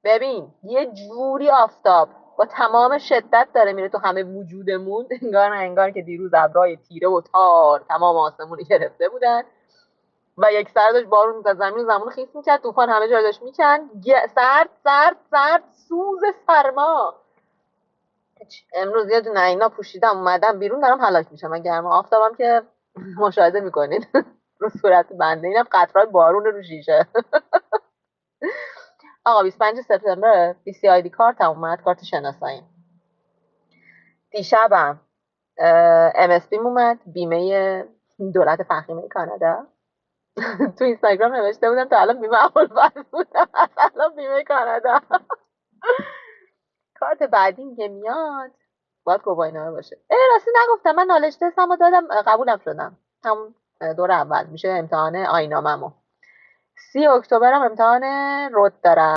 ببین یه جوری آفتاب با تمام شدت داره میره تو همه وجودمون، انگار نه انگار که دیروز ابرهای تیره و تار تمام آسمون رو گرفته بودن و یک سر داشت بارون میزد، زمین خیس میکرد، طوفان همه جا داشت میکند، سرد سرد سرد، سوز سرما. امروز یه دونه اینا پوشیدم اومدم بیرون، دارم هلاک میشم من گرما. آفتابم که مشاهده میکنید رو صورت بنده، اینم قطرهای بارون رو شیشه. آقا 25 سپتامبر BC آیدی کارت اومد، کارت شناسایی. دیشبم MSB اومد، بیمه دولت فخیمه کانادا. تو اینستاگرام نوشته بودم تا الان بیمه اول بودم، الان بیمه کانادا. کارت بعدی که میاد باید گواهینامه باشه. راستی نگفتم من نالج تستم رو دادم، قبولم شدم همون دور اول. میشه امتحان آیناممو 30 اکتبرم امتحان رود دارم.